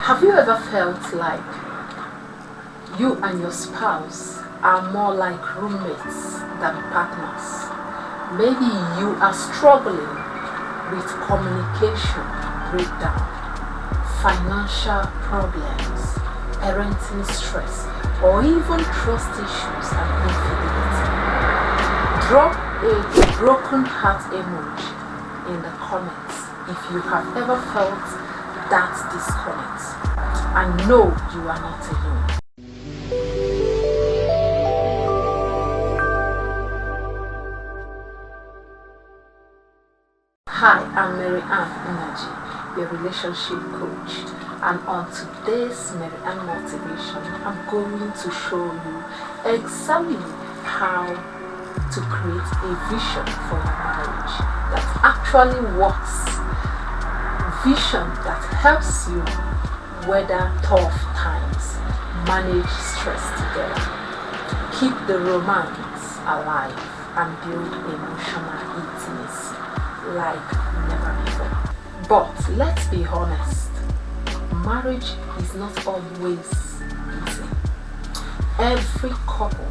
Have you ever felt like you and your spouse are more like roommates than partners? Maybe you are struggling with communication breakdown, financial problems, parenting stress, or even trust issues and infidelity. Drop a broken heart emoji in the comments if you have ever felt that disconnect, and know you are not alone. Hi, I'm Maryann, your relationship coach, and on today's Maryann Motivation, I'm going to show you exactly how to create a vision for your marriage that actually works. Vision that helps you weather tough times, manage stress together, keep the romance alive, and build emotional intimacy like never before. But let's be honest, marriage is not always easy. Every couple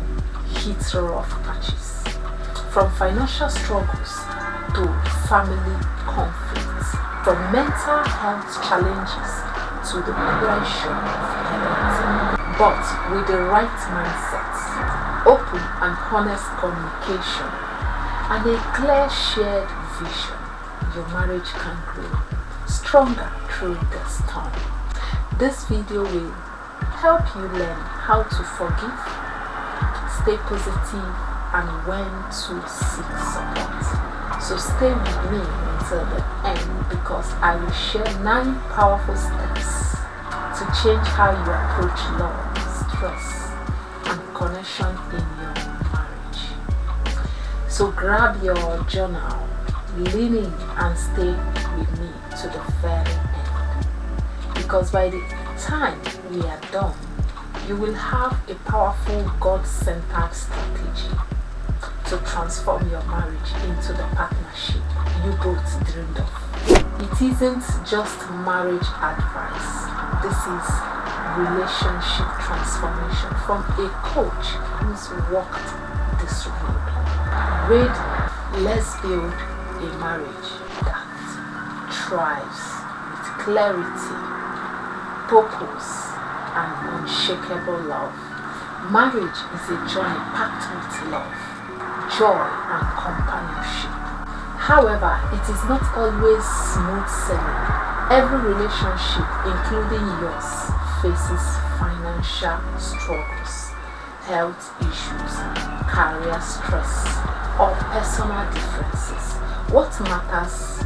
hits rough patches, from financial struggles to family conflicts, from mental health challenges to the pressure of parenting. But with the right mindset, open and honest communication, and a clear shared vision, your marriage can grow stronger through the storm. This video will help you learn how to forgive, stay positive, and when to seek support. So stay with me until the end, because I will share 9 powerful steps to change how you approach love, stress, and connection in your marriage. So grab your journal, lean in, and stay with me to the very end, because by the time we are done, you will have a powerful God-centered strategy to transform your marriage into the partnership you both dreamed of. It isn't just marriage advice. This is relationship transformation from a coach who's walked this road. Ready, let's build a marriage that thrives with clarity, purpose, and unshakable love. Marriage is a journey packed with love, joy, and companionship. However, it is not always smooth sailing. Every relationship, including yours, faces financial struggles, health issues, career stress, or personal differences. What matters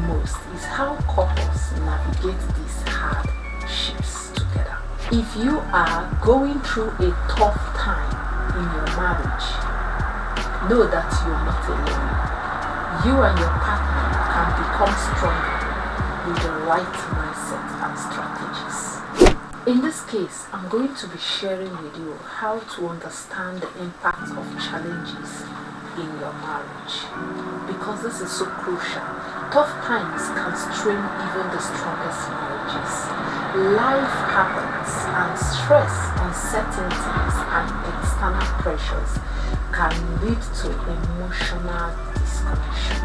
most is how couples navigate these hardships together. If you are going through a tough time in your marriage, know that you're not alone. You and your partner can become stronger with the right mindset and strategies. In this case, I'm going to be sharing with you how to understand the impact of challenges in your marriage, because this is so crucial. Tough times can strain even the strongest marriages. Life happens, and stress, uncertainties, and external pressures can lead to emotional disconnection,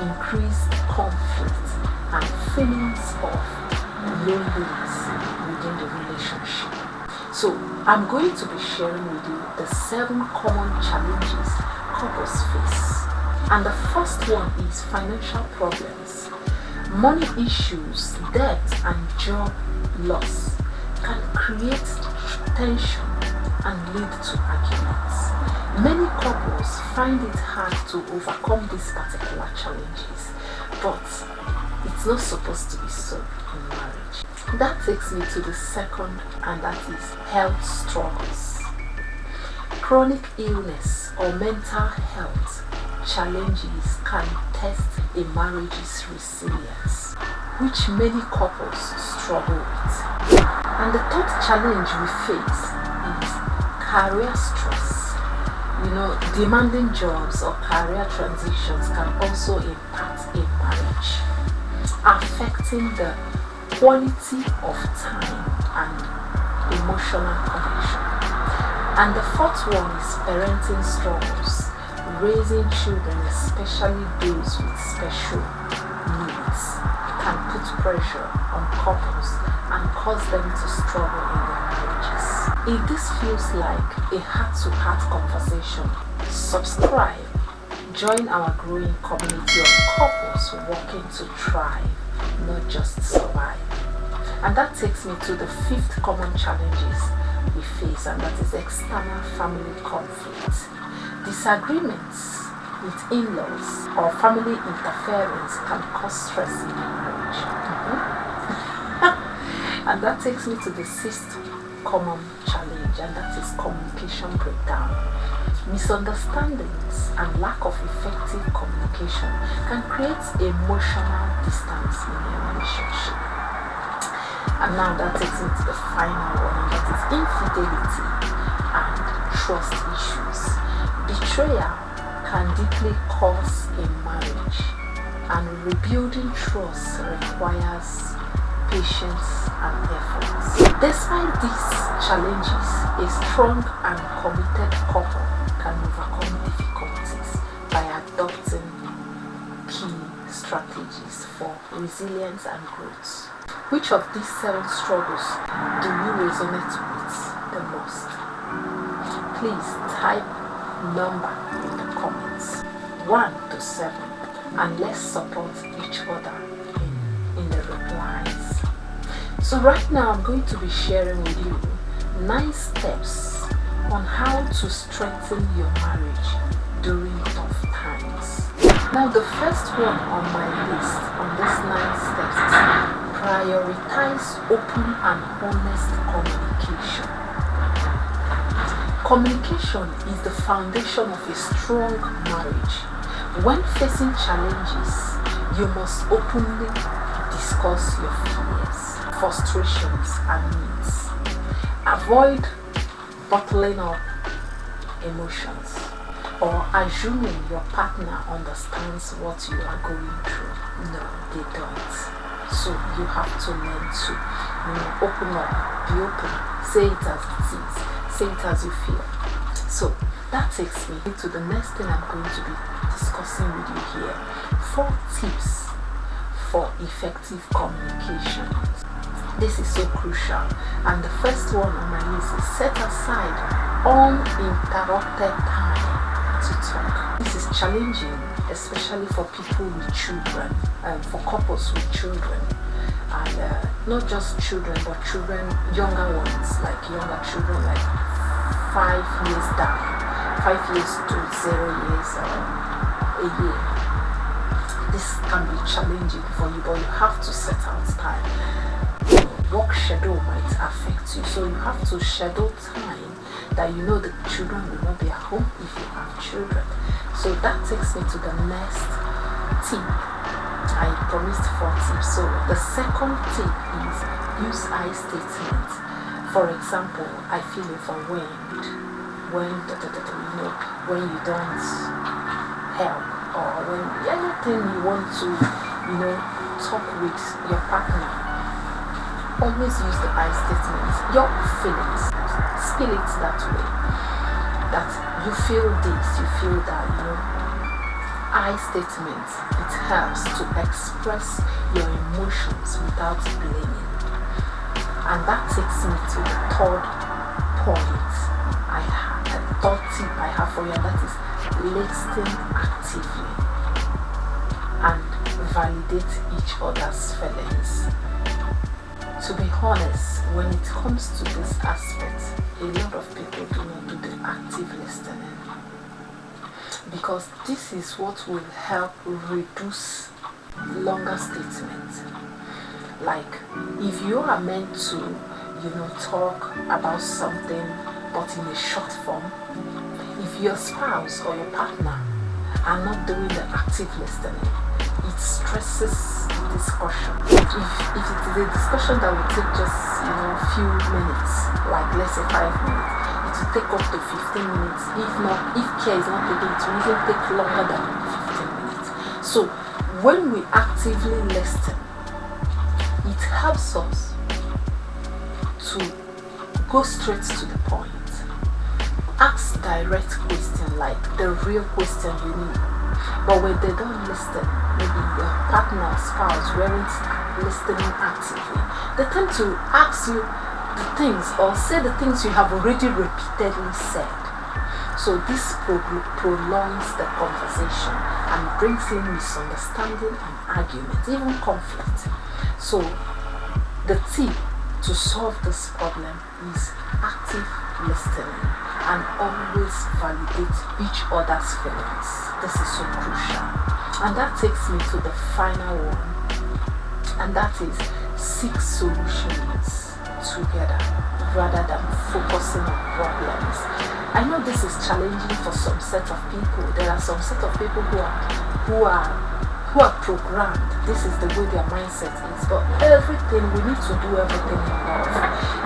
increased conflict, and feelings of loneliness within the relationship. So I'm going to be sharing with you the 7 common challenges couples face. And the first one is financial problems. Money issues, debt, and job loss can create tension and lead to arguments. Many couples find it hard to overcome these particular challenges, but it's not supposed to be so in marriage. That takes me to the second, and that is health struggles. Chronic illness or mental health challenges can test a marriage's resilience, which many couples struggle with. And the third challenge we face is career stress. Demanding jobs or career transitions can also impact a marriage, affecting the quality of time and emotional connection. And the fourth one is parenting struggles. Raising children, especially those with special needs, can put pressure on couples and cause them to struggle in their marriages. If this feels like a heart-to-heart conversation, subscribe. Join our growing community of couples working to thrive, not just survive. And that takes me to the fifth common challenges we face, and that is external family conflict. Disagreements with in-laws or family interference can cause stress in marriage. And that takes me to the sixth common challenge, and that is communication breakdown. Misunderstandings and lack of effective communication can create emotional distance in a relationship. And now that takes me to the final one, and that is infidelity and trust issues. Betrayal can deeply cause a marriage, and rebuilding trust requires patience and effort. Despite these challenges, a strong and committed couple can overcome difficulties by adopting key strategies for resilience and growth. Which of these 7 struggles do you resonate with the most? Please type number in the comments, 1 to 7, and let's support each other in the replies. So right now I'm going to be sharing with you 9 steps on how to strengthen your marriage during tough times. Now the first one on my list on these 9 steps is prioritize open and honest communication. Communication is the foundation of a strong marriage. When facing challenges, you must openly discuss your fears, frustrations, and needs. Avoid bottling up emotions or assuming your partner understands what you are going through. No, they don't. So you have to learn to open up, be open, say it as it is, say it as you feel. So that takes me to the next thing I'm going to be discussing with you here. 4 tips for effective communication. This is so crucial, and the first one on my list is set aside uninterrupted time to talk. This is challenging, especially for people with children, for couples with children, and not just children, but children, younger ones, like younger children, like 5 years down, 5 years to 0 years a year. This can be challenging for you, but you have to set out time. Work schedule might affect you, so you have to schedule time that you know the children will not be at home if you have children. So that takes me to the next tip. I promised 4 tips. So the second tip is use I statements. For example, I feel overwhelmed when when you don't help, or when anything you want to talk with your partner. Always use the I statements. Your feelings, spill it that way. That you feel this, you feel that, I statements, it helps to express your emotions without blaming. And that takes me to the third point. The third tip I have for you, and that is listening actively and validate each other's feelings. To be honest, when it comes to this aspect, a lot of people do not do the active listening, because this is what will help reduce longer statements. Like if you are meant to talk about something but in a short form, if your spouse or your partner are not doing the active listening, it stresses the discussion. If it is a discussion that will take just few minutes, like let's say 5 minutes, it will take up to 15 minutes. If care is not taken, it will even take longer than 15 minutes. So when we actively listen, it helps us to go straight to the point. Ask direct question, like the real question you need. But when they don't listen, maybe your partner or spouse weren't listening actively, they tend to ask you the things or say the things you have already repeatedly said. So this prolongs the conversation and brings in misunderstanding and argument, even conflict. So the tip to solve this problem is active listening and always validate each other's feelings. This is so crucial. And that takes me to the final one, and that is seek solutions together rather than focusing on problems. I know this is challenging for some set of people. There are some set of people who are programmed. This is the way their mindset is. But everything, we need to do everything in love.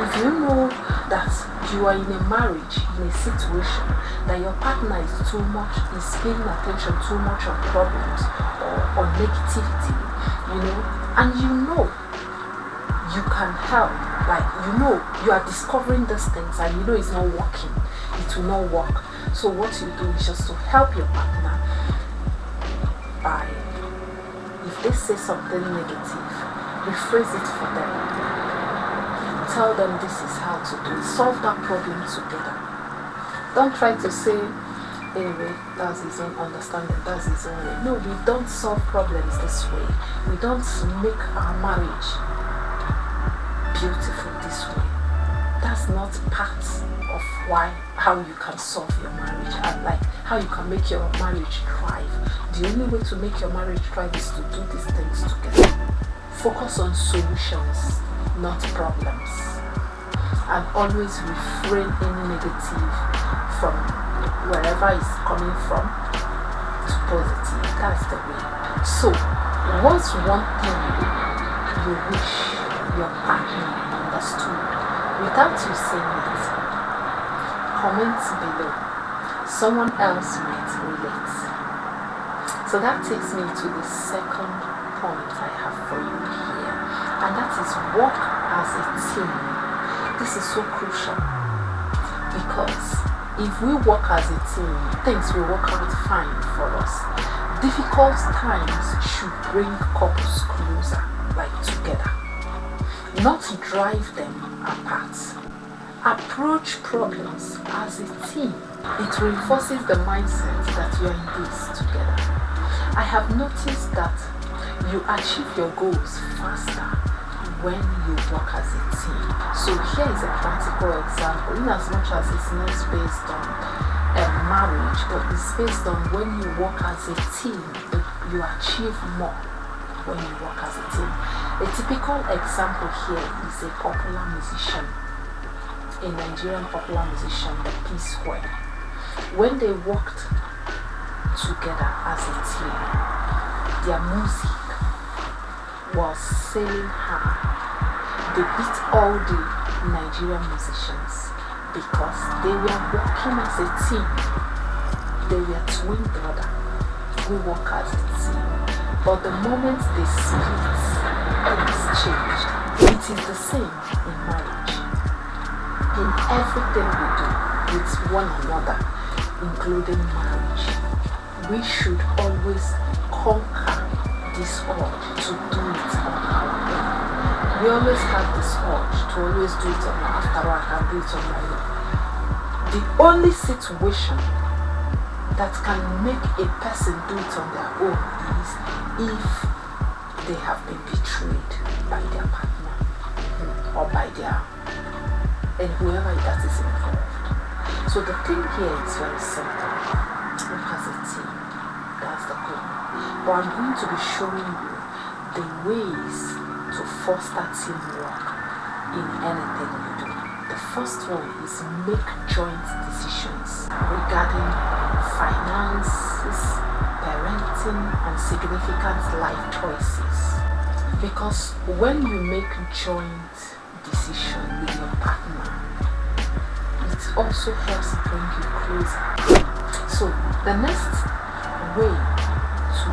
If you know that you are in a marriage, in a situation that your partner is paying attention too much on problems or negativity, and you can help, like you are discovering these things and it's not working, it will not work. So what you do is just to help your partner by, if they say something negative, rephrase it for them. Tell them this is how to do it. Solve that problem together. Don't try to say, anyway, that's his own understanding, that's his own way. No, we don't solve problems this way. We don't make our marriage beautiful this way. That's not part of how you can solve your marriage and like how you can make your marriage thrive. The only way to make your marriage thrive is to do these things together. Focus on solutions, not problems, and always refrain any negative from wherever it's coming from to positive. That's the way. So, what's one thing you wish your partner understood without you saying it? Comment below. Someone else might relate. So that takes me to the second point I have for you here, and that is work as a team. This is so crucial because if we work as a team, things will work out fine for us. Difficult times should bring couples closer, like together, not drive them apart. Approach problems as a team. It reinforces the mindset that you are in this together. I have noticed that you achieve your goals faster when you work as a team. So here is a practical example, in as much as it's not based on a marriage, but it's based on when you work as a team, you achieve more when you work as a team. A typical example here is a popular musician, a Nigerian popular musician, the P-Square. When they worked together as a team, their music was selling high. They beat all the Nigerian musicians because they were working as a team. They were twin brothers who work as a team. But the moment they split, things changed. It is the same in marriage. In everything we do with one another, including marriage, we should always conquer this urge to do it on our own. We always have this urge to always do it on our after work and do it on my own. The only situation that can make a person do it on their own is if they have been betrayed by their partner or by and whoever that is involved. So the thing here is very simple. Work as a team. That's the goal. But I'm going to be showing you the ways to foster teamwork in anything you do. The first one is make joint decisions regarding finances, parenting, and significant life choices. Because when you make joint decision with your partner, it also helps bring you closer. So the next way to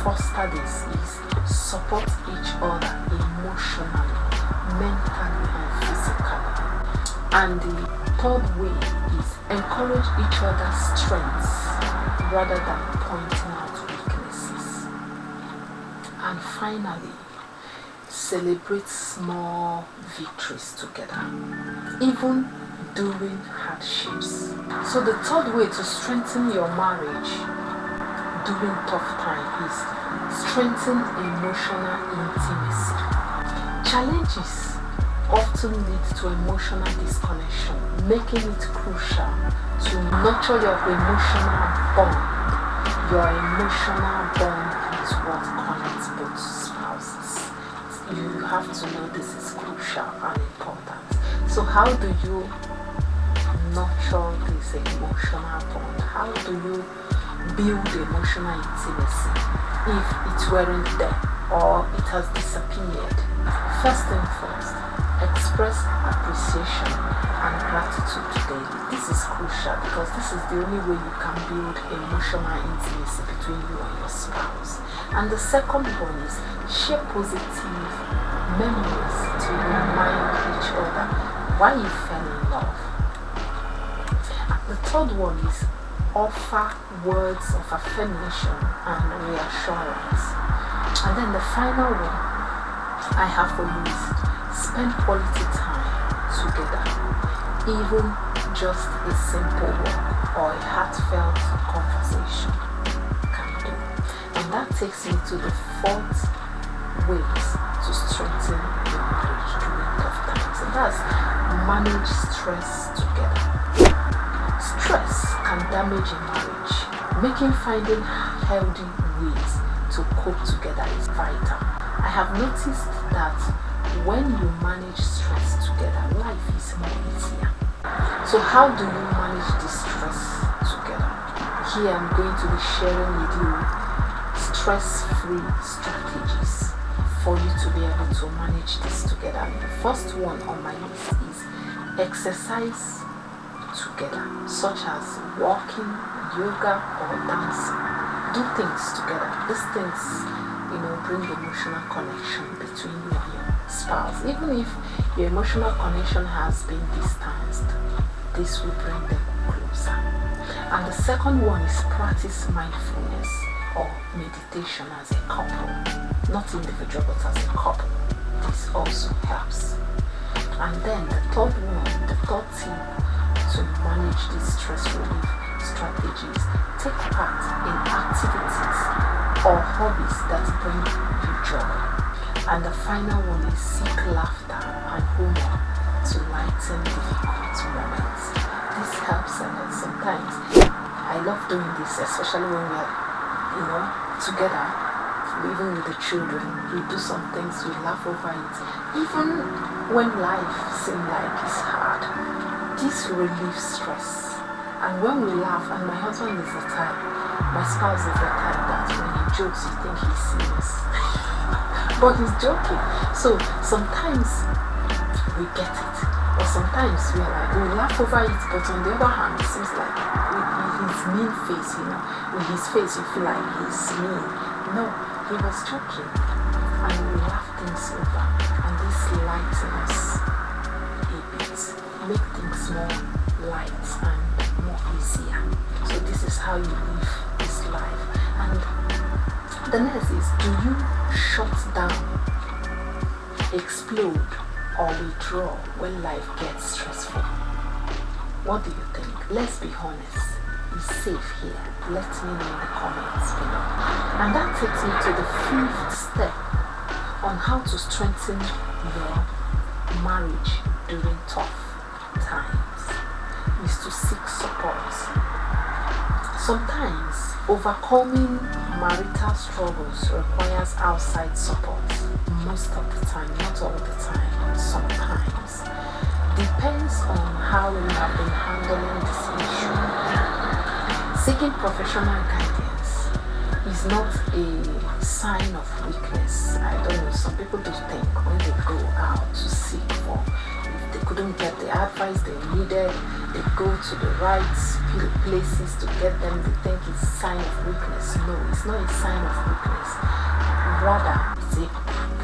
foster this is support each other in emotionally, mentally, and physically. And the third way is encourage each other's strengths rather than pointing out weaknesses. And finally, celebrate small victories together, even during hardships. So the third way to strengthen your marriage during tough time is strengthen emotional intimacy. Challenges often lead to emotional disconnection, making it crucial to nurture your emotional bond. Your emotional bond is what connects both spouses. You have to know this is crucial and important. So how do you nurture this emotional bond? How do you build emotional intimacy if it weren't there or it has disappeared? First and first, express appreciation and gratitude daily. This is crucial because this is the only way you can build emotional intimacy between you and your spouse. And the second one is share positive memories to remind each other why you fell in love. The third one is offer words of affirmation and reassurance. And then the final one I have for you is spend quality time together, even just a simple walk or a heartfelt conversation can do. And that takes me to the fourth ways to strengthen your marriage during tough times, and that's manage stress together. Stress can damage a marriage. Making finding healthy ways to cope together is vital. I have noticed that when you manage stress together, life is more easier. So how do you manage this stress together? Here I'm going to be sharing with you stress-free strategies for you to be able to manage this together. The first one on my list is exercise together, such as walking, yoga, or dancing. Do things together. These things, bring emotional connection between you and your spouse. Even if your emotional connection has been distanced, this will bring them closer. And the second one is practice mindfulness or meditation as a couple, not individual but as a couple. This also helps. And then the third tip to manage these stress relief strategies, take part in activities or hobbies that bring you joy. And the final one is seek laughter and humor to lighten difficult moments. This helps a lot. Sometimes I love doing this, especially when we are, together, even with the children. We do some things, we laugh over it. Even when life seems like it's hard, this relieves stress. And when we laugh, and my husband is the type, my spouse is the type that when he jokes, you think he's serious. But he's joking. So sometimes we get it. Or sometimes we are like, we laugh over it, but on the other hand, it seems like with his mean face, with his face, you feel like he's mean. No, he was joking. And we laugh things over. And this lightens us a bit. Make things more light and more easier. So this is how you live this life. And the next is, do you shut down, explode, or withdraw when life gets stressful? What do you think? Let's be honest. Be safe here. Let me know in the comments below. And that takes me to the fifth step on how to strengthen your marriage during tough times, is to seek support. Sometimes overcoming marital struggles requires outside support. Most of the time, not all the time, but sometimes. Depends on how you have been handling this issue. Seeking professional guidance is not a sign of weakness. I don't know, some people do think when they go out to seek for, if they couldn't get the advice they needed, they go to the right places to get them, they think it's a sign of weakness. No, it's not a sign of weakness. Rather, it's a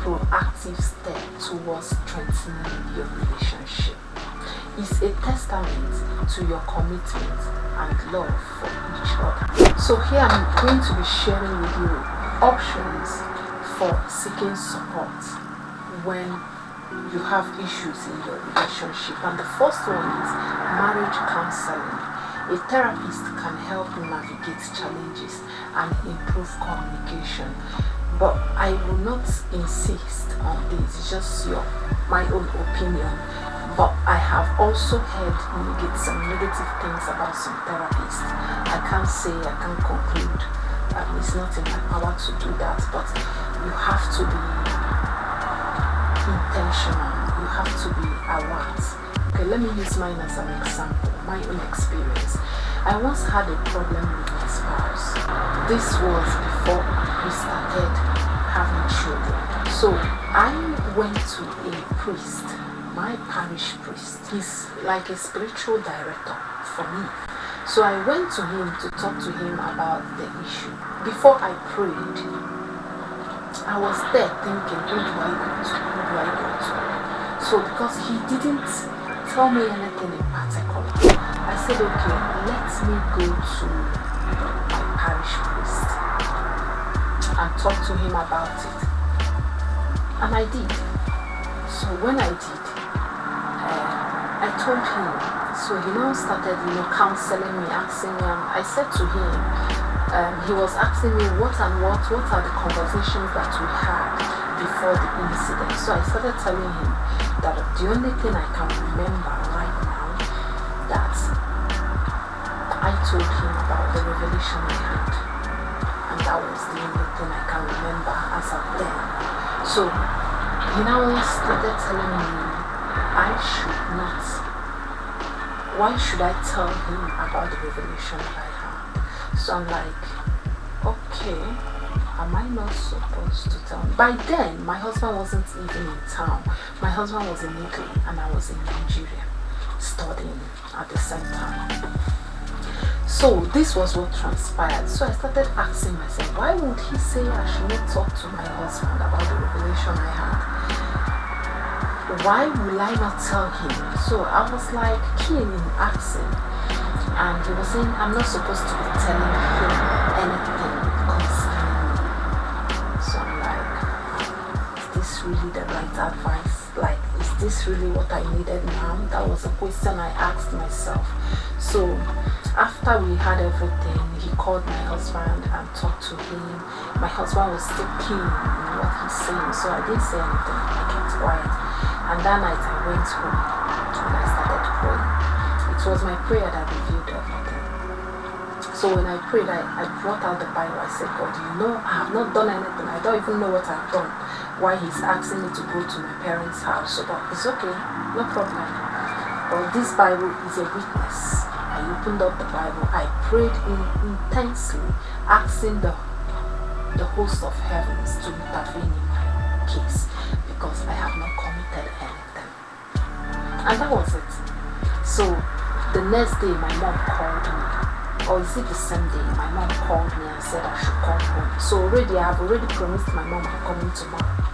proactive step towards strengthening your relationship. It's a testament to your commitment and love for each other. So here I'm going to be sharing with you options for seeking support when you have issues in your relationship. And the first one is marriage counseling. A therapist can help you navigate challenges and improve communication. But I will not insist on this, it's just my own opinion. But I have also heard some negative things about some therapists. I can't conclude. It's not in my power to do that, but you have to be intentional. You have to be alert. Okay, let me use mine as an example, my own experience. I once had a problem with my spouse. This was before we started having children. So I went to a priest, my parish priest. He's like a spiritual director for me. So I went to him to talk to him about the issue. Before I prayed, I was there thinking, who do I go to? Who do I go to? So because he didn't tell me anything in particular, I said, okay, let me go to my parish priest and talk to him about it. And I did. So when I did, I told him. So he now started, counseling me, asking me. I said to him, he was asking me what are the conversations that we had before the incident. So I started telling him that the only thing I can remember right now, that I told him about the revelation I had, and that was the only thing I can remember as of then. So he now started telling me why should I tell him about the revelation that I had? So I'm like, okay, am I not supposed to tell him? By then, my husband wasn't even in town. My husband was in Italy and I was in Nigeria studying at the same time. So this was what transpired. So I started asking myself, why would he say I should not talk to my husband about the revelation I had? Why will I not tell him? So I was like keen in asking, and he was saying I'm not supposed to be telling him anything concerning me. So I'm like, is this really the right advice? Like, is this really what I needed now? That was a question I asked myself. So after we had everything, he called my husband and talked to him. My husband was still keen in what he's saying, so I didn't say anything. I kept quiet. And that night I went home and I started praying. It was my prayer that revealed everything. So when I prayed, I brought out the Bible. I said, God, I have not done anything. I don't even know what I've done. Why he's asking me to go to my parents' house. So, but it's okay, no problem. But this Bible is a witness. I opened up the Bible. I prayed intensely, asking the host of heavens to intervene in my case, because I have not committed anything. And that was it. So the next day my mom called me, or is it the same day? My mom called me and said I should come home. So I have already promised my mom I'm coming tomorrow.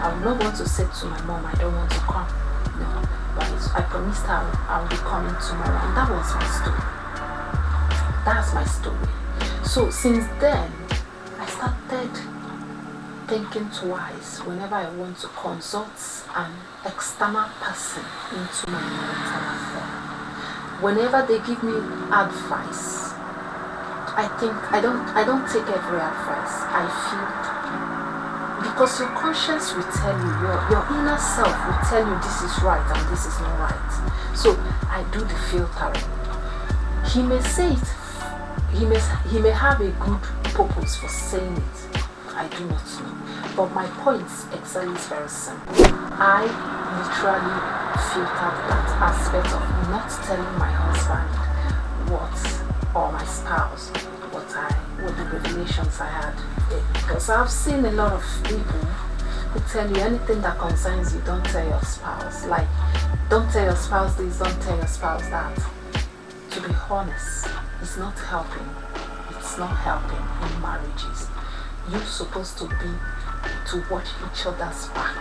I will not want to say to my mom I don't want to come. No, but I promised her I will be coming tomorrow, and that was my story. That's my story. So since then I started thinking twice whenever I want to consult an external person into my marital affair. Whenever they give me advice, I think I don't take every advice. I feel, because your conscience will tell you, your inner self will tell you this is right and this is not right. So I do the filtering. He may say it, he may have a good purpose for saying it. I do not know. But my point exactly is very simple. I literally filtered that aspect of not telling my husband or my spouse what the revelations I had. Because I've seen a lot of people who tell you anything that concerns you, don't tell your spouse. Like, don't tell your spouse this, don't tell your spouse that. To be honest, it's not helping. It's not helping in marriages. You're supposed to be to watch each other's back.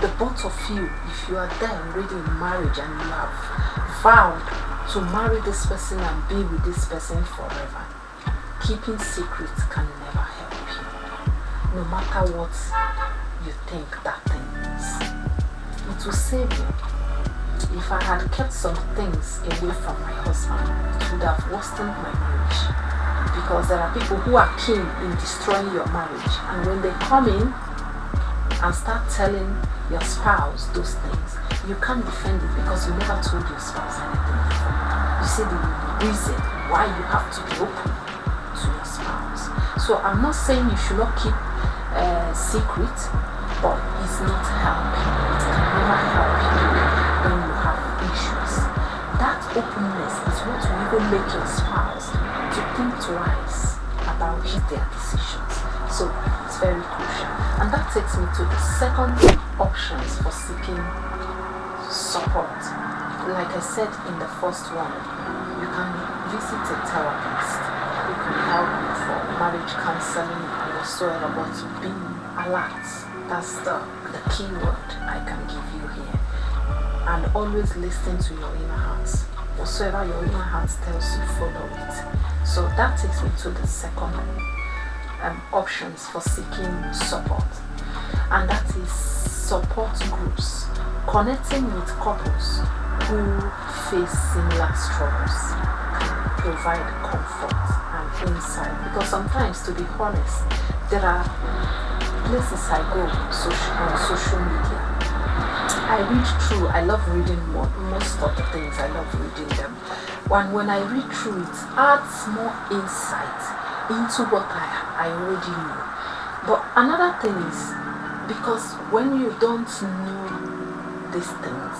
The both of you, if you are there already in marriage and you have vowed to marry this person and be with this person forever, keeping secrets can never help you. No matter what you think that thing is, it will save you. If I had kept some things away from my husband, it would have worsened my marriage. Because there are people who are keen in destroying your marriage, and when they come in and start telling your spouse those things, you can't defend it because you never told your spouse anything before. You see the reason why you have to be open to your spouse. So I'm not saying you should not keep secret, but it's not helping. It can never help you when you have issues. That openness is what will even make your spouse to think twice about their decisions. So it's very crucial. And that takes me to the second options for seeking support. Like I said in the first one, you can visit a therapist who can help you for marriage counseling and whatsoever, but be alert. That's the key word I can give you here. And always listen to your inner heart. Whatsoever your inner heart tells you, follow it. So that takes me to the second options for seeking support, and that is support groups. Connecting with couples who face similar struggles can provide comfort and insight, because sometimes, to be honest, there are places I go on social media. I read through, I love reading most of the things, I love reading them. When I read through, it adds more insight into what I already knew. But another thing is, because when you don't know these things,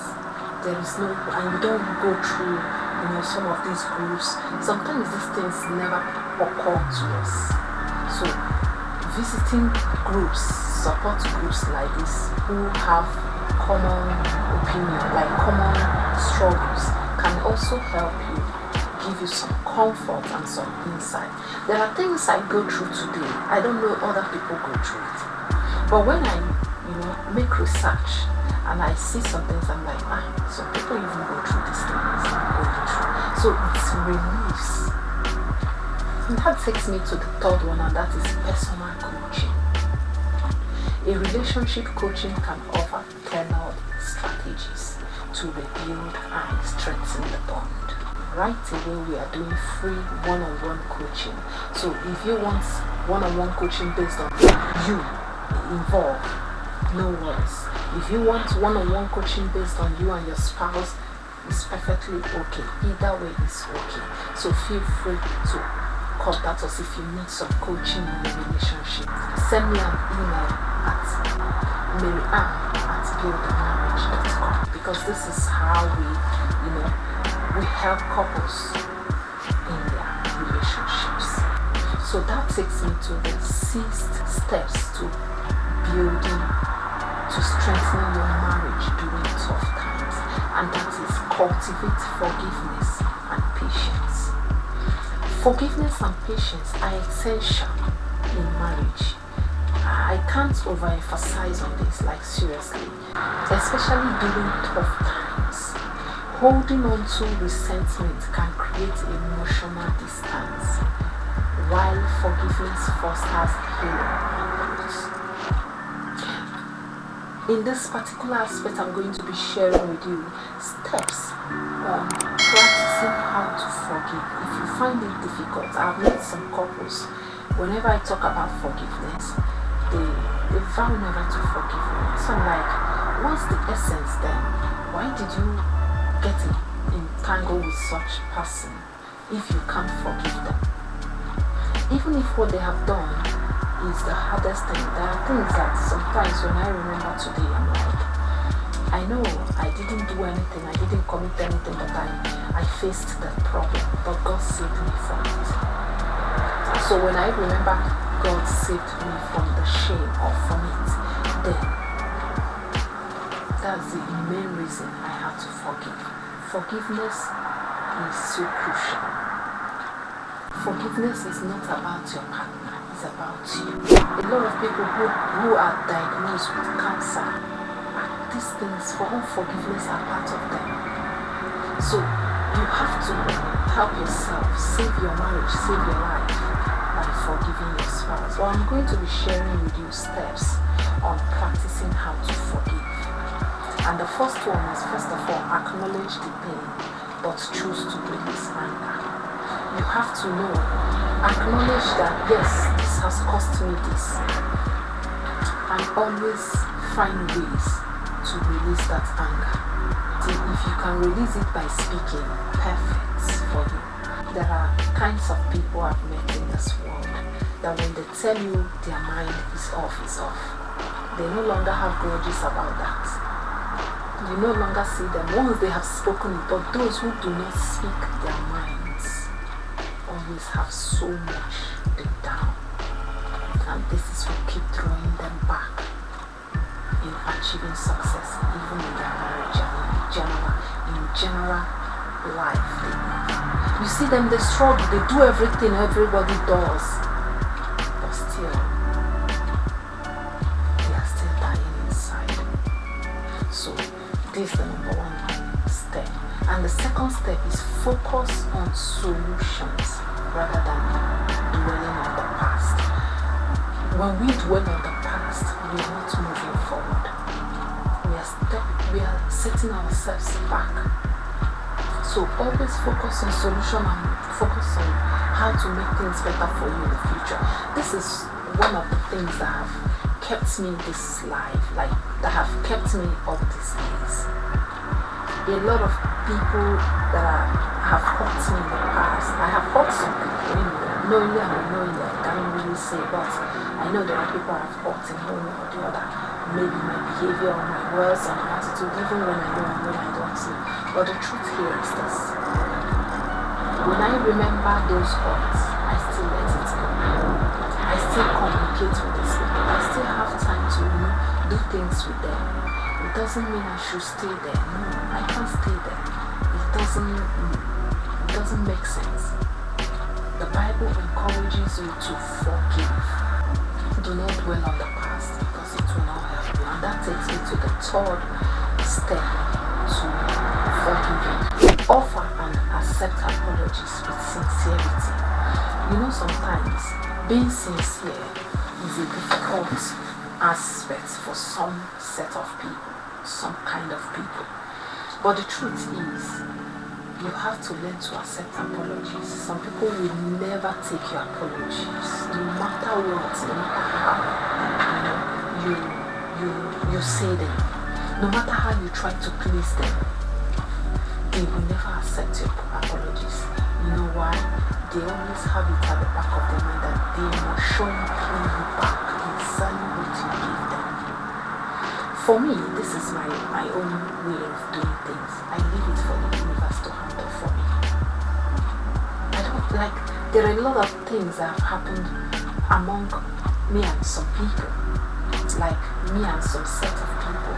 there is no, and you don't go through, some of these groups, sometimes these things never occur to us. So visiting groups, support groups like this, who have common opinion, like common struggles, can also help you, give you some comfort and some insight. There are things I go through today, I don't know other people go through it. But when I, make research and I see some things, I'm like, some people even go through these things I'm going through. So it's reliefs. And that takes me to the third one, and that is personal coaching. A relationship coaching can offer tailored strategies to rebuild and strengthen the bond. Right away, we are doing free one-on-one coaching. So if you want one-on-one coaching based on you involved, no worries. If you want one-on-one coaching based on you and your spouse, it's perfectly okay. Either way is okay. So feel free to contact us if you need some coaching in your relationship. Send me an email at Maryann@buildingmarriage.com, because this is how we help couples in their relationships. So that takes me to the 6th steps to building, to strengthen your marriage during tough times, and that is cultivate forgiveness and patience. Forgiveness and patience are essential in marriage. I can't overemphasize on this, like seriously, especially during tough times. Holding on to resentment can create emotional distance, while forgiveness fosters healing and growth. In this particular aspect, I'm going to be sharing with you steps on practicing how to forgive. If you find it difficult, I've met some couples, whenever I talk about forgiveness, they vow never to forgive me. So I'm like, what's the essence then? Why did you get entangled with such person if you can't forgive them? Even if what they have done is the hardest thing, there are things that sometimes when I remember today, I'm like, I know I didn't do anything, I didn't commit anything, but I faced that problem, but God saved me from it. So when I remember God saved me from the shame or from it, then that's the main reason I had to forgive. Forgiveness is so crucial. Forgiveness is not about your partner, it's is about you. A lot of people who are diagnosed with cancer, these things for unforgiveness are part of them. So you have to help yourself, save your marriage, save your life by forgiving your spouse. Well, I'm going to be sharing with you steps on practicing how to forgive. And the first one is, first of all, acknowledge the pain, but choose to release anger. You have to know, acknowledge that yes, this has cost me this, and always find ways to release that anger. So if you can release it by speaking, perfect for you. There are kinds of people I've met in this world that when they tell you their mind is off, they no longer have grudges about that. You no longer see them once they have spoken it, but those who do not speak their minds always have so much deep down, and this is what keep throwing them back in achieving success, even in their marriage and in general life. You see them, they struggle, they do everything everybody does, but still they are still dying inside. So this is the number one step. And the second step is focus on solutions rather than dwelling on the past. When we dwell on the past, we are not moving forward. We are setting ourselves back. So always focus on solution and focus on how to make things better for you in the future. This is one of the things that have kept me this life, that have kept me up these days. A lot of people that have hurt me in the past, I have hurt some people, knowingly and unknowingly, I can't really say, but I know there are people I have hurt in one way or the other. Maybe my behavior or my words or my attitude, even when I know and when I don't know. But the truth here is this. When I remember those hurts, I still let it go. I still communicate with these people. I still have time to, do things with them. It doesn't mean I should stay there. No, I can't stay there. It doesn't make sense. The Bible encourages you to forgive. Do not dwell on the past because it will not help you. And that takes me to the third step to forgiving. Offer and accept apologies with sincerity. Sometimes being sincere is a difficult aspect for some set of people, some kind of people. But the truth is, you have to learn to accept apologies. Some people will never take your apologies, no matter what, no matter how you say them, no matter how you try to please them. They will never accept your apologies. You know why? They always have it at the back of their mind that they must surely pay you back exactly what you gave them. For me, this is my own way of doing things. I leave it for the universe to handle for me. There are a lot of things that have happened among me and some people. It's like me and some set of people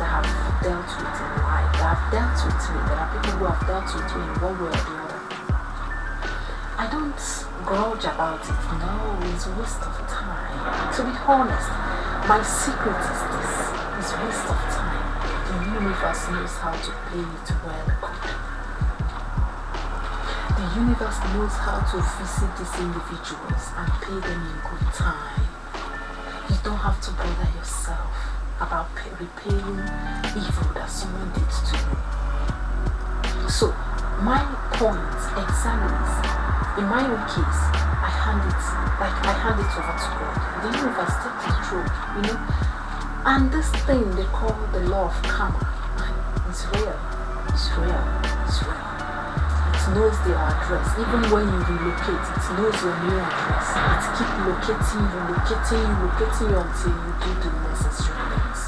that have dealt with in life, that have dealt with me. There are people who have dealt with me in one way or the other. I don't grudge about it. No, it's a waste of time. To be honest, my secret is this. It's a waste of time. The universe knows how to play it well good. The universe knows how to visit these individuals and pay them in good time. You don't have to bother yourself about repaying evil that someone did to you. So, my point exactly is, in my own case, I hand it over to God. The universe takes it through, And this thing they call the law of karma, it's real. It knows their address. Even when you relocate, it knows your new address. It keeps locating you until you do the necessary things.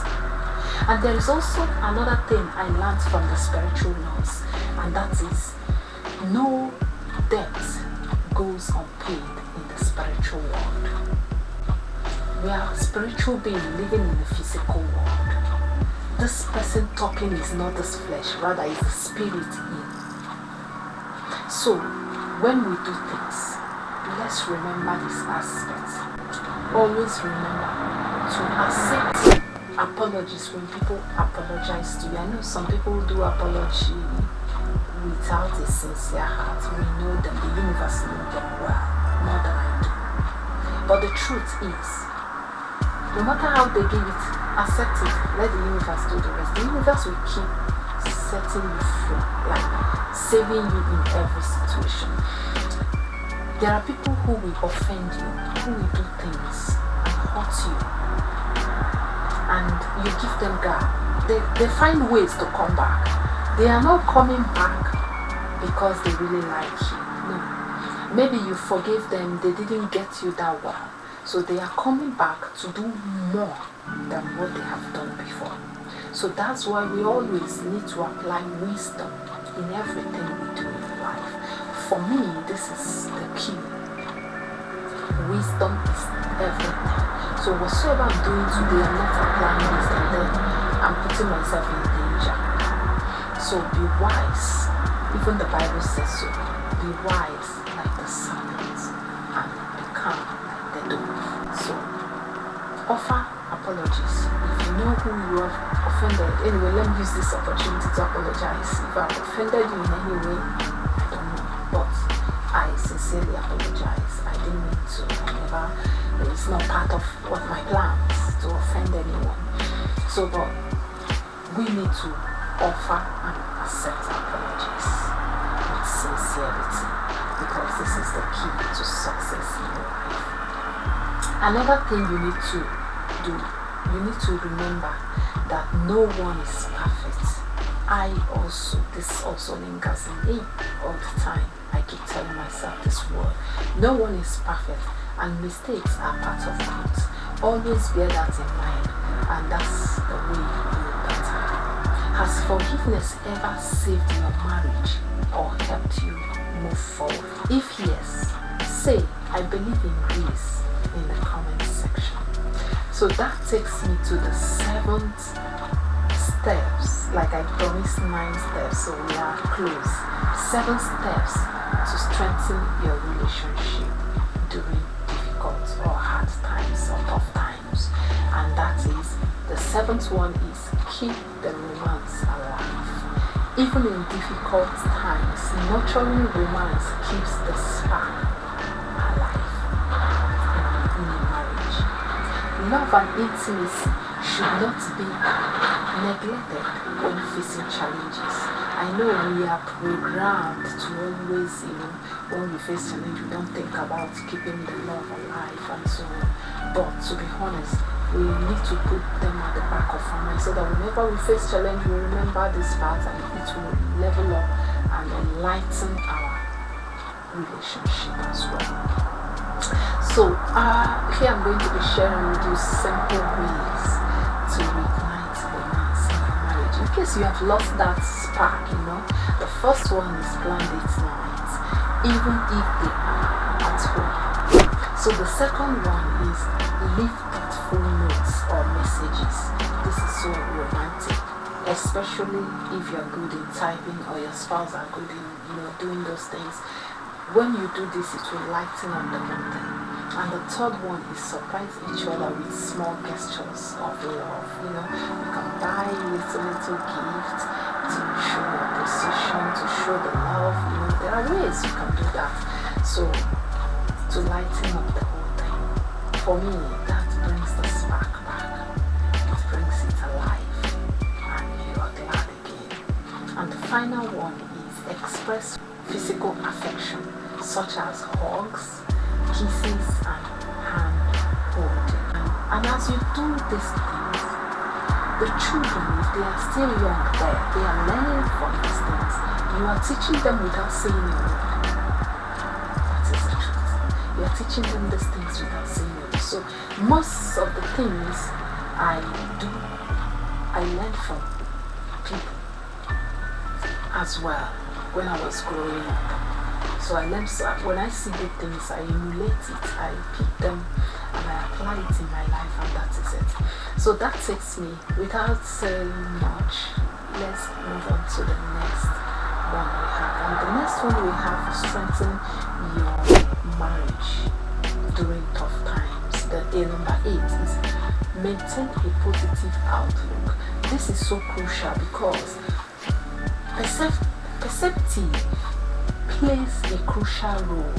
And there is also another thing I learned from the spiritual laws, and that is no debt goes unpaid in the spiritual world. We are spiritual beings living in the physical world. This person talking is not this flesh, rather is the spirit in. So, when we do things, let's remember this aspect. always remember to accept apologies when people apologize to you. I know some people do apology without a sincere heart. We know them, the universe knows them well, more than I do. But the truth is, no matter how they give it, accept it, let the universe do the rest. The universe will keep setting you free, like saving you in every situation. There are people who will offend you, who will do things and hurt you, and you give them gap. They find ways to come back. They are not coming back because they really like you. No. Maybe you forgave them, they didn't get you that well. So they are coming back to do more than what they have done before. So that's why we always need to apply wisdom in everything we do in life. For me, this is the key. Wisdom is everything. So whatsoever I'm doing today, I'm not applying wisdom, then I'm putting myself in danger. So be wise. Even the Bible says so. Be wise like the serpent and be calm like the dove. So offer apologies. If you know who you have offended, anyway, let me use this opportunity to apologize. If I've offended you in any way, I don't know. But I sincerely apologize. I didn't mean to. It's not part of what my plans to offend anyone. So, but we need to offer and accept apologies with sincerity, because this is the key to success in your life. Another thing you need to do, you need to remember that no one is perfect. This also lingers in me all the time. I keep telling myself this word. No one is perfect, and mistakes are part of growth. Always bear that in mind, and that's the way you will better. Has forgiveness ever saved your marriage or helped you move forward? If yes, say I believe in grace in the comment section. So that takes me to the 7th steps. Like I promised 9 steps, so we are close. 7 steps to strengthen your relationship during difficult or hard times or tough times. And that is, the 7th one is keep the romance alive. Even in difficult times, nurturing romance keeps the spark alive in a marriage. Love and intimacy should not be neglected when facing challenges. I know we are programmed to always, when we face challenge, we don't think about keeping the love alive and so on. But to be honest, we need to put them at the back of our mind so that whenever we face challenge, we remember this part and it will level up and enlighten our relationship as well. So here I'm going to be sharing with you simple ways to reignite romance in your marriage. In case you have lost that spark, the first one is plan date nights, even if they are at home. So the second one is leave thoughtful notes or messages. This is so romantic, especially if you're good in typing or your spouse are good in doing those things. When you do this, it will lighten up the content. And the third one is surprise each other with small gestures of love. You can buy little gifts to show your appreciation, to show the love. There are ways you can do that. So to lighten up the whole thing. For me, that brings the spark back. It brings it alive, and you are glad again. And the final one is express physical affection, such as hugs, kisses, and hand holding. And as you do these things, the children, if they are still young, they are learning from these things. You are teaching them without saying a word. That is the truth. You are teaching them these things without saying a word. So most of the things I do, I learned from people as well when I was growing up. So I learned, when I see good things, I emulate it, I pick them, and I apply it in my life, and that is it. So that takes me, without saying much, let's move on to the next one we have. And the next one we have is strengthen your marriage during tough times. steps. The number 8 is maintain a positive outlook. This is so crucial because perceptive plays a crucial role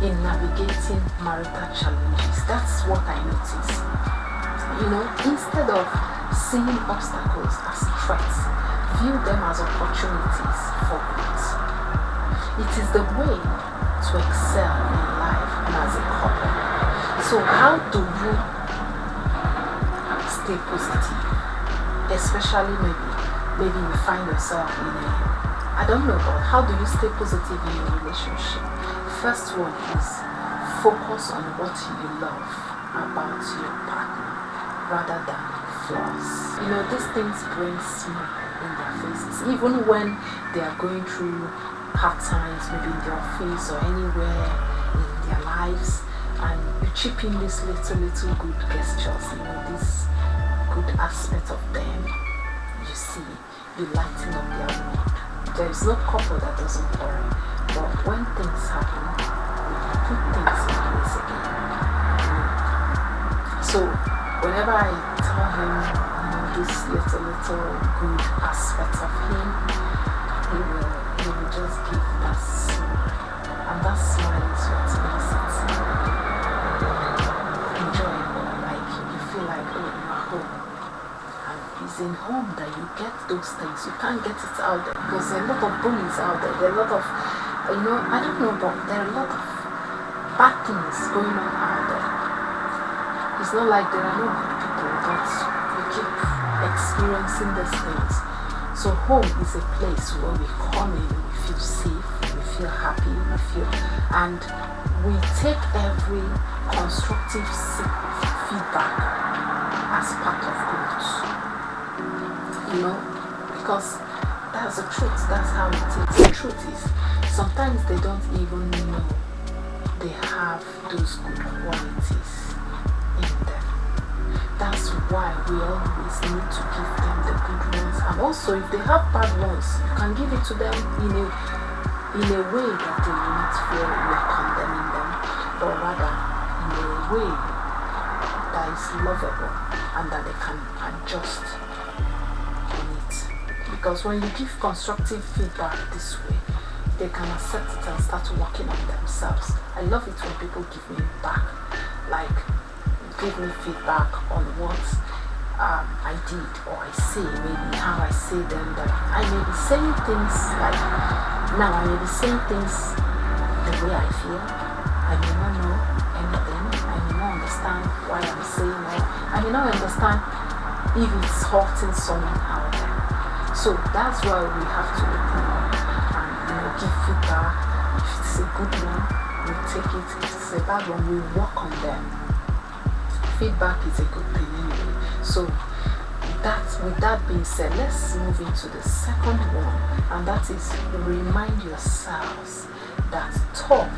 in navigating marital challenges. That's what I notice. Instead of seeing obstacles as threats, view them as opportunities for growth. It is the way to excel in life and as a couple. So how do you stay positive? Especially maybe you find yourself in I don't know, but how do you stay positive in your relationship? First one is focus on what you love about your partner rather than flaws. These things bring smile in their faces, even when they are going through hard times, maybe in the office or anywhere in their lives, and you chip in this little good gestures, this good aspect of them. You see, you lighten up their mood. There is no couple that doesn't quarrel, but when things happen, we put things in place again. So whenever I tell him, this little good aspect of him, he will just give that smile, and that smile is what makes it enjoyable. Like you feel like, oh, you're home. And it's in home that you get those things. You can't get it out there because there are a lot of bullies out there. There are a lot of, I don't know, but there are a lot of bad things going on out there. It's not like there are no good people, but we keep experiencing these things. So home is a place where we come in, we feel safe, we feel happy, and we take every constructive feedback as part of growth. Because that's the truth, that's how it is. The truth is, sometimes they don't even know they have those good qualities in them. That's why we always need to give them the good ones, and also if they have bad ones, you can give it to them in a way that they will not feel you're condemning them, but rather in a way that is lovable and that they can adjust on it. Because when you give constructive feedback this way, they can accept it and start working on themselves. I love it when people give me back, like give me feedback on what I did or I say, maybe how I say them, that I may be saying things like, now I may be saying things the way I feel. I may not know anything, I may not understand why I'm saying it, I may not understand if it's hurting someone out there. So that's why we have to open up and give feedback. If it's a good one, we take it. If it's a bad one, we work on them. Feedback is a good thing anyway. So with that being said, let's move into the second one, and that is remind yourselves that tough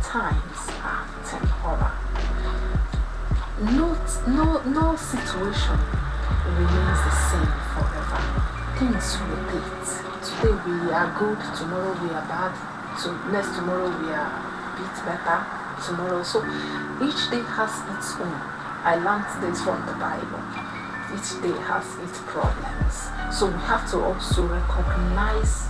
times are temporal. No situation remains the same forever. Things rotate. Today we are good, tomorrow we are bad, so next tomorrow we are a bit better tomorrow. So each day has its own. I learned this from the Bible. Each day has its problems. So we have to also recognize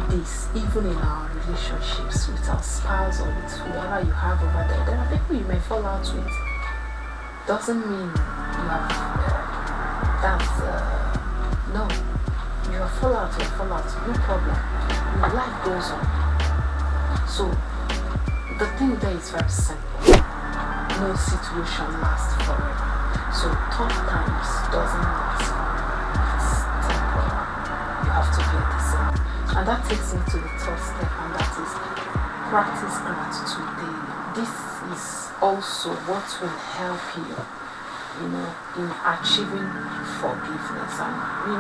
this even in our relationships with our spouse or with whoever you have over there. There are people you may fall out with. Doesn't mean you have no. You are fall out, no problem. Your life goes on. So the thing there is very simple. No situation lasts forever. So tough times doesn't last forever. It's temporary. You have to bear this up. And that takes me to the third step, and that is practice gratitude daily. This is also what will help you, in achieving forgiveness and, in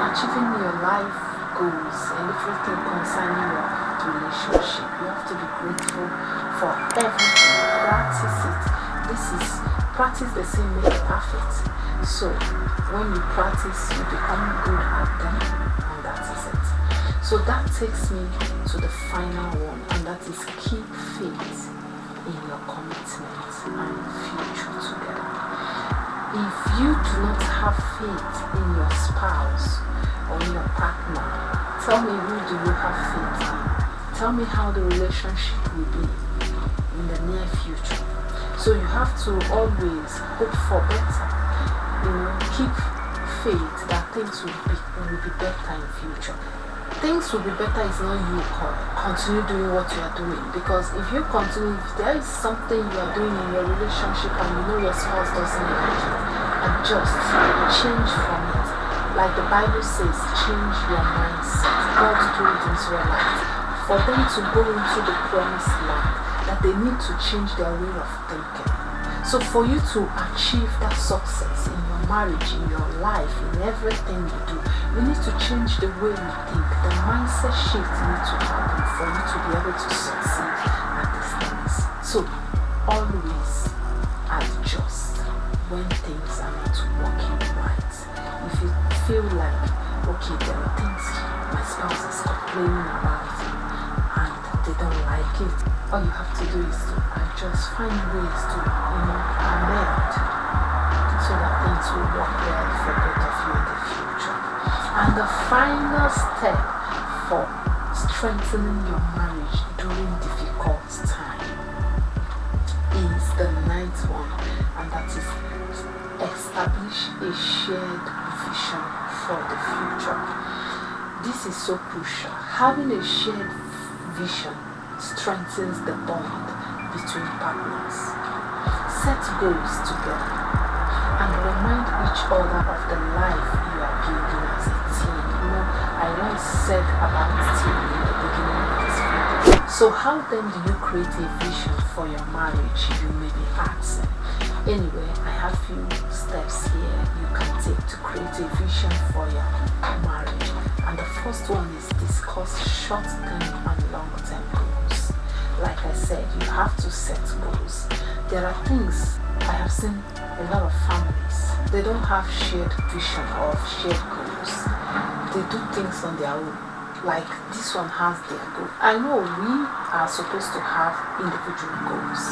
achieving your life goals and everything concerning your relationship. You have to be grateful for everything. Practice it. Practice the same makes perfect. So when you practice, you become good at them, and that is it. So that takes me to the final one, and that is keep faith in your commitment and future together. If you do not have faith in your spouse or in your partner, tell me, who do you have faith in? Tell me how the relationship will be in the near future. So you have to always hope for better. Keep faith that things will be better in future. Things will be better is not you continue doing what you are doing, because if there is something you are doing in your relationship and you know your spouse doesn't like it, adjust, change from it. Like the Bible says, change your mindset. God told the Israelites for them to go into the promised land that they need to change their way of thinking. So for you to achieve that success in your marriage, in your life, in everything you do, you need to change the way you think. The mindset shift needs to happen for you to be able to succeed at these things. So always adjust when things are not working right. If you feel like, okay, there are things my spouse is complaining about and they don't like it, all you have to do is to adjust, find ways to amend so that things will work well for both of you in the future. And the final step for strengthening your marriage during difficult time is the 9th one, and that is establish a shared vision for the future. This is so crucial. Having a shared vision strengthens the bond between partners. Set goals together and remind each other of the life you are building as a team. I once said about team in the beginning of this video. So how then do you create a vision for your marriage, you may be asking? Anyway, I have few steps here you can take to create a vision for your marriage. And the first one is discuss short-term and long-term goals. Like I said, you have to set goals. There are things I have seen a lot of families, they don't have shared vision or shared goals. They do things on their own. Like this one has their goal. I know we are supposed to have individual goals,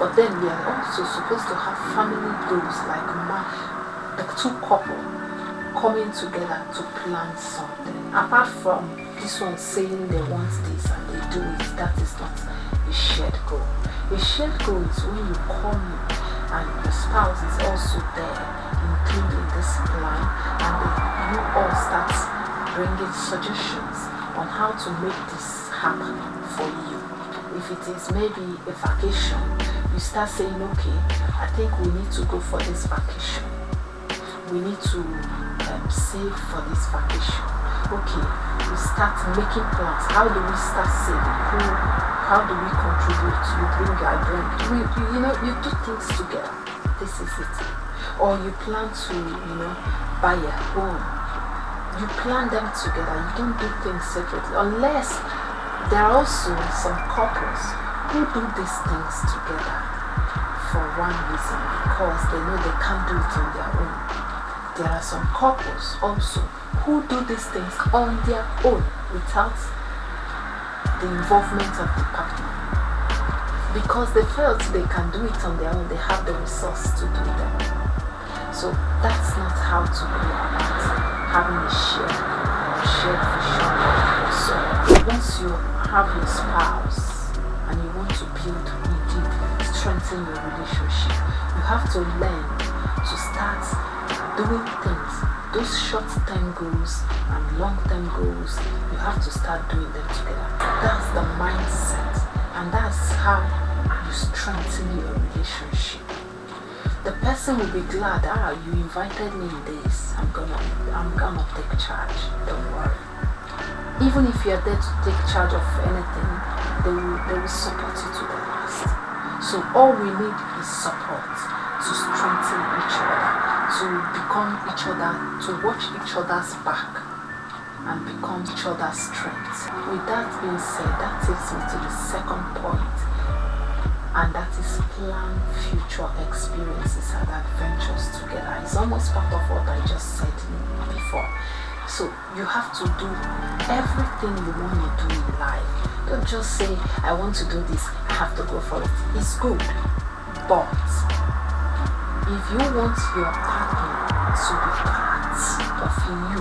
but then we are also supposed to have family goals, like the two couple coming together to plan something. Apart from this one saying they want this and they do it, that is not a shared goal. A shared goal is when you call me and your spouse is also there, including this plan, and you all start bringing suggestions on how to make this happen for you. If it is maybe a vacation, you start saying, okay, I think we need to go for this vacation. We need to save for this vacation. Okay, we start making plans. How do we start saving? How do we contribute? You bring, I bring. You do things together. This is it. Or you plan to, buy a home. You plan them together. You don't do things separately. Unless there are also some couples who do these things together for one reason, because they know they can't do it on their own. There are some couples also who do these things on their own without the involvement of the partner, because they felt they can do it on their own, they have the resource to do them. So that's not how to go about having a shared vision. So once you have your spouse and you want to build, indeed strengthen your relationship, you have to learn to start doing things. Those short-term goals and long-term goals, you have to start doing them together. That's the mindset, and that's how you strengthen your relationship. The person will be glad, you invited me in this, I'm gonna take charge, don't worry. Even if you're there to take charge of anything, they will support you to the last. So all we need is support to strengthen each other, to become each other, to watch each other's back and become each other's strength. With that being said, that takes me to the second point, and that is plan future experiences and adventures together. It's almost part of what I just said before. So you have to do everything you want to do in life. Don't just say, I want to do this, I have to go for it. It's good. But if you want your partner to be part of you,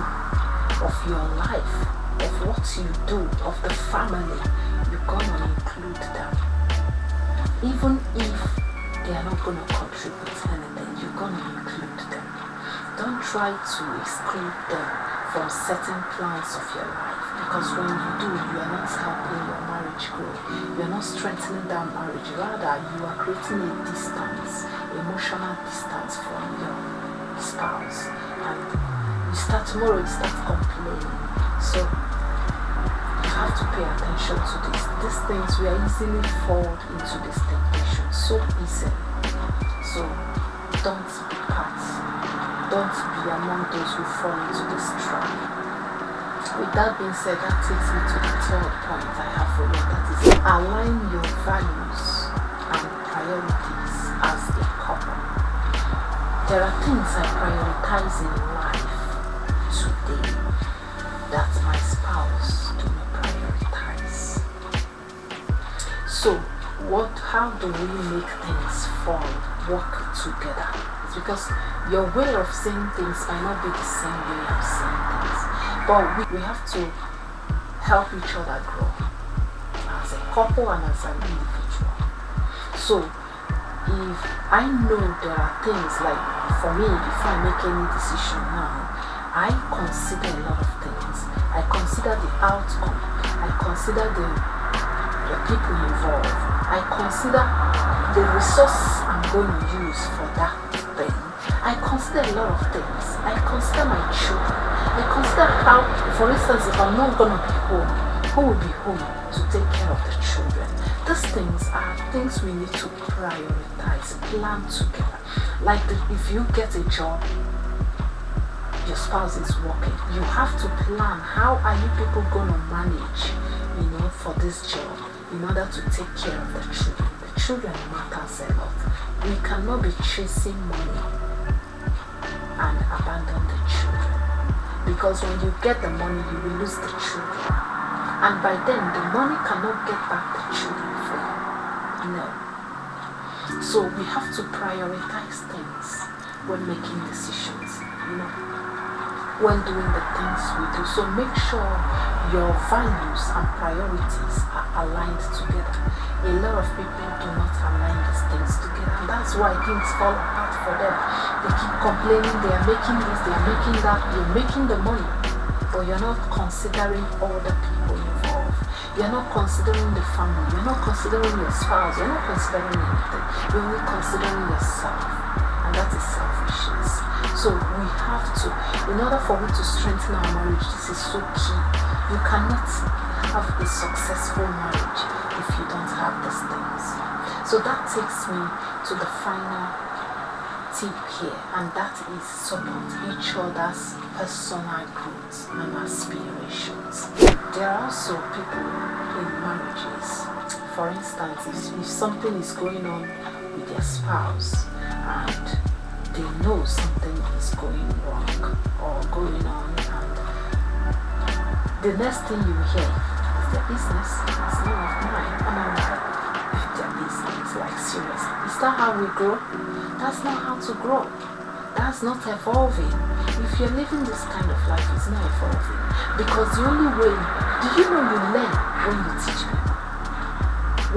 of your life, of what you do, of the family, you're gonna include them. Even if they are not gonna contribute anything, you're gonna include them. Don't try to exclude them from certain plans of your life, because when you do, you are not helping your marriage grow. You are not strengthening that marriage. Rather, you are creating a distance, emotional distance from your spouse. And tomorrow you start complaining. So you have to pay attention to this. These things, we are easily fall into this temptation so easily. So don't be part. Don't be among those who fall into this trap. With that being said, that takes me to the third point I have for you. That is, align your values and priorities as a couple. There are things I prioritize in life today that my spouse do not prioritize. So, how do we make things work together? It's because your way of seeing things might not be the same way of seeing things. But we have to help each other grow as a couple and as an individual. So, if I know there are things like, for me, before I make any decision now, I consider a lot of things. I consider the outcome. I consider the people involved. I consider the resource I'm going to use for that thing. I consider a lot of things. I consider my children. I consider how, for instance, if I'm not going to be home, who will be home to take care of the children? These things are things we need to prioritize, plan together. Like if you get a job, your spouse is working, you have to plan how are you people going to manage, for this job in order to take care of the children. The children matters a lot. We cannot be chasing money and abandon the children, because when you get the money, you will lose the children, and by then the money cannot get back the children for you. No. So we have to prioritize things when making decisions, when doing the things we do. So make sure your values and priorities are aligned together. A lot of people do not align these things together, and that's why things fall apart for them. They keep complaining, they are making this, they are making that, you're making the money, but you're not considering all the people involved. You're not considering the family, you're not considering your spouse, you're not considering anything. You're only considering yourself, and that is selfishness. So we have to, in order for we to strengthen our marriage, this is so key. You cannot have a successful marriage if you don't have these things. So that takes me to the final tip here, and that is support each other's personal growth and aspirations. There are also people in marriages, for instance, if something is going on with their spouse and they know something is going wrong or going on, and the next thing you hear is their business, it's none of mine. And I'm like, their business, like seriously, is that how we grow? That's not how to grow. That's not evolving. If you're living this kind of life, it's not evolving. Because the only way, do you know you learn when you teach people?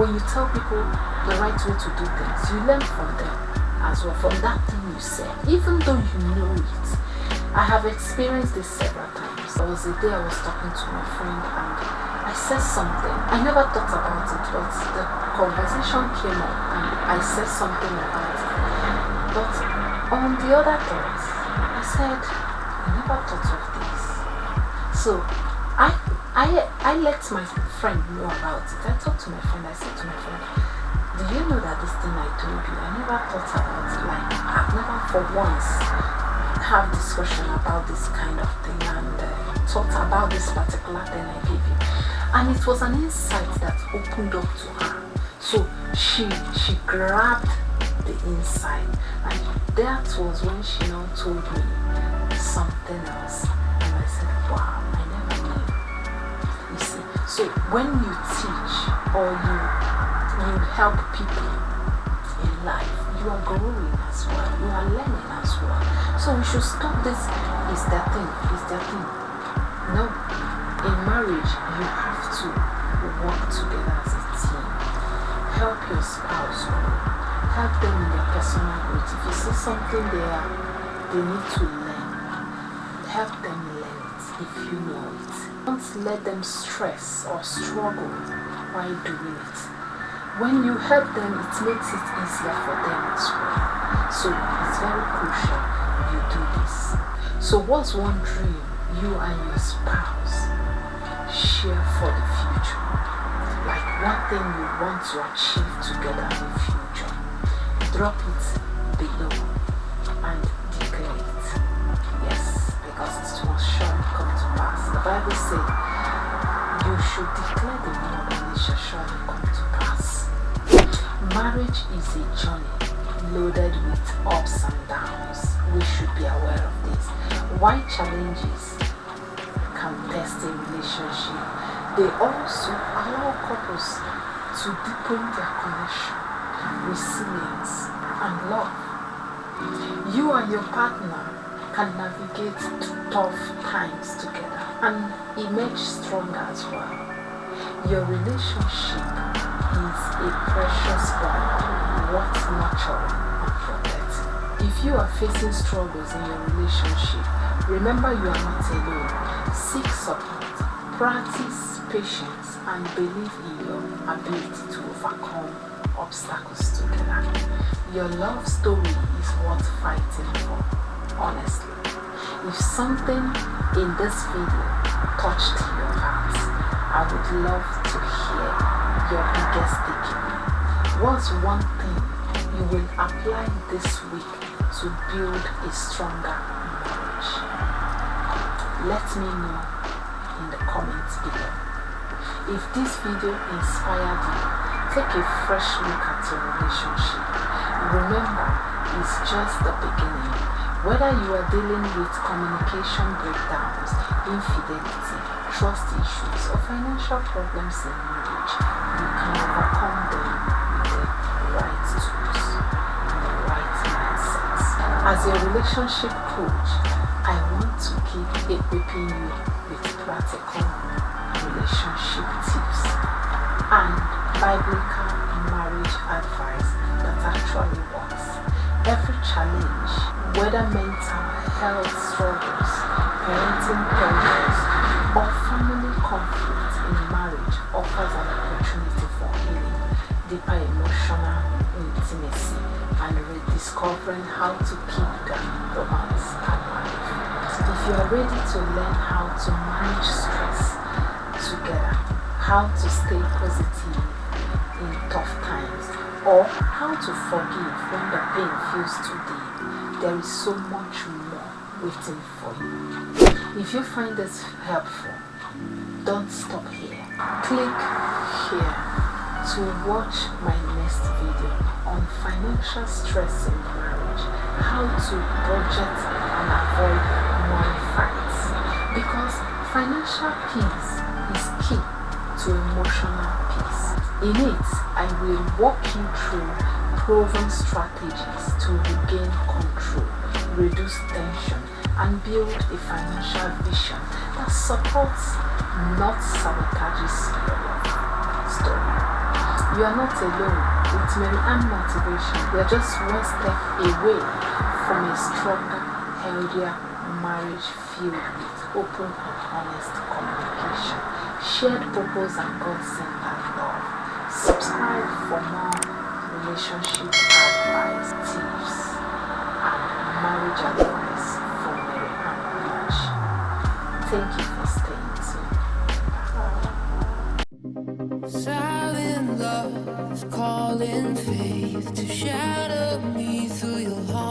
When you tell people the right way to do things, you learn from them as well, from that thing you said, even though you know it. I have experienced this several times. There was a day I was talking to my friend and I said something. I never thought about it, but the conversation came up and I said something about it. But on the other thoughts, I said, I never thought of this. So I let my friend know about it. I talked to my friend, I said to my friend, do you know that this thing I told you, I never thought about it. Like, I've never for once have discussion about this kind of thing and thought about this particular thing I gave you. And it was an insight that opened up to her. So she grabbed the insight, and that was when she now told me something else. And I said, wow, I never knew. You see, so when you teach, or you help people in life, you are growing as well, you are learning as well. So we should stop this is their thing. No, in marriage you have to work together as a team. Help your spouse grow, help them in their personal growth. If you see something they need to learn, help them learn it if you know it. Don't let them stress or struggle while doing it. When you help them, it makes it easier for them as well. So it's very crucial you do this. So what's one dream you and your spouse share for the future? Like one thing you want to achieve together in the future. Drop it below and declare it. Yes, because it must surely come to pass. The Bible says you should declare the word and it shall surely come to pass. Marriage is a journey loaded with ups and downs. We should be aware of this. Why challenges can test a relationship, they also allow couples to deepen their connection, resilience, and love. You and your partner can navigate tough times together and emerge stronger as well. Your relationship is a precious bond worth nurturing and protecting. If you are facing struggles in your relationship, remember you are not alone. Seek support, practice patience, and believe in your ability to overcome obstacles together. Your love story is worth fighting for, honestly. If something in this video touched your heart, I would love to hear your biggest takeaway. What's one thing you will apply this week to build a stronger marriage? Let me know in the comments below. If this video inspired you, take a fresh look at your relationship. Remember, it's just the beginning. Whether you are dealing with communication breakdowns, infidelity, trust issues, or financial problems in marriage, you can overcome them with the right tools and the right mindsets. As a relationship coach, I want to keep equipping you with practical relationship tips and biblical marriage advice that actually works. Every challenge, whether mental health struggles, parenting pressures, or family conflict in marriage, offers an opportunity for healing, deeper emotional intimacy, and rediscovering how to keep the romance alive. If you are ready to learn how to manage stress together, how to stay positive in tough times, or how to forgive when the pain feels too deep, there is so much more waiting for you. If you find this helpful, don't stop here. Click here to watch my next video on financial stress in marriage, how to budget and avoid money fights, because financial peace is key to emotional peace. In it, I will walk you through proven strategies to regain control, reduce tension, and build a financial vision that supports, not sabotages your life story. You are not alone. With Maryann motivation, you are just one step away from a stronger, healthier marriage filled with open and honest communication, shared purpose, and God-centered love. Subscribe for more relationship advice, tips, and marriage advice from Maryann. Thank you for staying tuned. Silent love calling faith to shadow me through your heart.